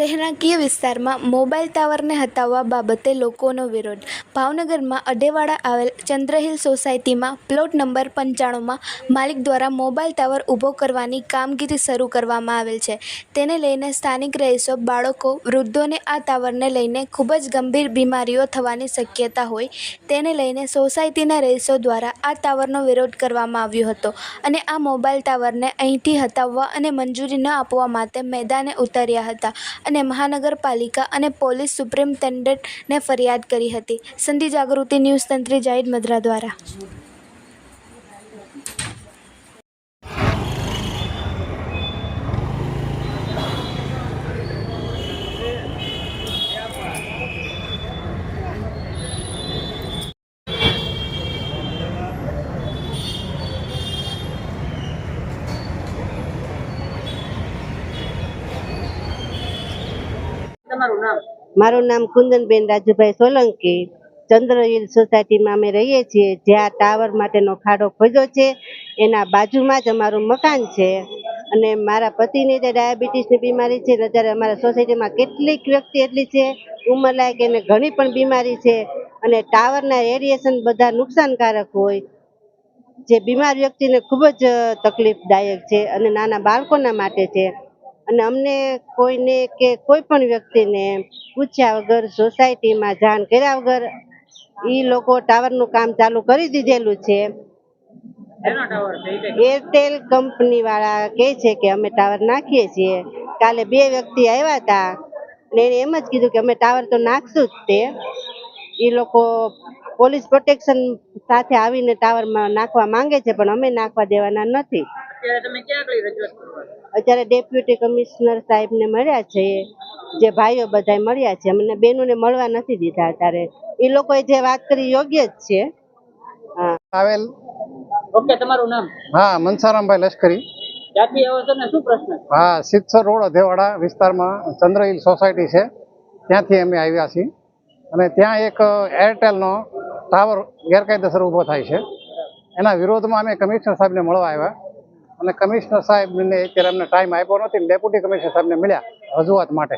રહેણાંકીય વિસ્તારમાં મોબાઈલ ટાવરને હટાવવા બાબતે લોકોનો વિરોધ. ભાવનગરમાં અઢેવાડા આવેલ ચંદ્રહિલ સોસાયટીમાં પ્લોટ નંબર 95માં માલિક દ્વારા મોબાઈલ ટાવર ઊભો કરવાની કામગીરી શરૂ કરવામાં આવેલ છે. તેને લઈને સ્થાનિક રહીશો, બાળકો, વૃદ્ધોને આ ટાવરને લઈને ખૂબ જ ગંભીર બીમારીઓ થવાની શક્યતા હોય તેને લઈને સોસાયટીના રહીશો દ્વારા આ ટાવરનો વિરોધ કરવામાં આવ્યો હતો અને આ મોબાઈલ ટાવરને અહીંથી હટાવવા અને મંજૂરી ન આપવા માટે મેદાને ઉતર્યા હતા અને મહાનગરપાલિકા અને પોલીસ સુપ્રિન્ટેન્ડન્ટને ફરિયાદ કરી હતી. સંધિ જાગૃતિ ન્યૂઝ તંત્રી જાહિદ મદ્રા દ્વારા. મારું નામ કુંદનબેન રાજુભાઈ સોલંકી. ચંદ્રહિલ સોસાયટીમાં અમે રહીએ છીએ, જ્યાં ટાવર માટેનો ખાડો ખોદ્યો છે એના બાજુમાં જ અમારું મકાન છે. અને મારા પતિને જે ડાયાબિટીસની બીમારી છે, અત્યારે અમારા સોસાયટીમાં કેટલીક વ્યક્તિ એટલી છે ઉંમરલાયક, એને ઘણી પણ બીમારી છે અને ટાવરના રેડિયેશન બધા નુકસાનકારક હોય જે બીમાર વ્યક્તિને ખૂબ જ તકલીફદાયક છે અને નાના બાળકોના માટે છે. અને અમને કોઈને કે કોઈ પણ વ્યક્તિને પૂછ્યા વગર સોસાયટીમાં જાણ કર્યા વગર એ લોકો ટાવરનું કામ ચાલુ કરી દીધેલું છે. એરટેલ કંપની વાળા કહે છે કે અમે ટાવર નાખીએ છીએ. કાલે 2 વ્યક્તિ આવ્યા હતા ને એને એમ જ કીધું કે અમે ટાવર તો નાખશું જ. તે એ લોકો પોલીસ પ્રોટેક્શન સાથે આવીને ટાવરમાં નાખવા માંગે છે, પણ અમે નાખવા દેવાના નથી. અત્યારે ડેપ્યુટી કમિશનર સાહેબને મળ્યા છે, જે ભાઈઓ બધા મળ્યા છે. અમને બેનોને મળવા નથી દીધા. અત્યારે એ લોકોએ જે વાત કરી યોગ્ય જ છે. આવેલ ઓકે, તમારું નામ? હા, મનસારામભાઈ લશ્કરી. ક્યાંથી આવો છો ને શું પ્રશ્ન? હા, સિત્સર રોડ અઢેવાડા વિસ્તારમાં ચંદ્રહિલ સોસાયટી છે, ત્યાંથી અમે આવ્યા છીએ. અને ત્યાં એક એરટેલનો ટાવર ગેરકાયદેસર ઊભો થાય છે. એના વિરોધમાં અમે કમિશનર સાહેબને મળવા આવ્યા અને કમિશનર સાહેબને અત્યારે અમને ટાઈમ આપ્યો નથી. ડેપ્યુટી કમિશનર સાહેબને મળ્યા રજૂઆત માટે.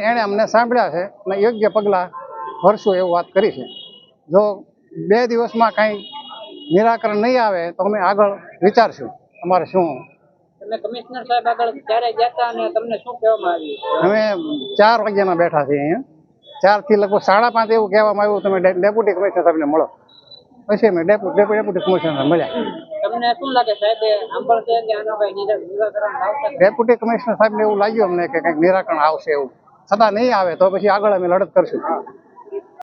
એણે અમને સાંભળ્યા છે અને યોગ્ય પગલાં ભરશું એવું વાત કરી છે. જો 2 દિવસમાં કાંઈ નિરાકરણ નહીં આવે તો અમે આગળ વિચારશું અમારે શું. તમે કમિશનર સાહેબ આગળ ક્યારે ગયા હતા અને તમને શું કહેવામાં આવ્યું? અમે 4 વાગ્યાના બેઠા છીએ અહીંયા. 4 થી લગભગ 5:30 એવું કહેવામાં આવ્યું તમે ડેપ્યુટી કમિશનર સાહેબને મળો. પછી અમે ડેપ્યુટી કમિશનરને મળ્યા. તમને શું લાગે સાહેબે સાંભળશે કે આનો કઈ નિરાકરણ આવશે? ડેપ્યુટી કમિશનર સાહેબને એવું લાગ્યું અમને કે કંઈક નિરાકરણ આવશે એવું. છતાં નહીં આવે તો પછી આગળ અમે લડત કરશું.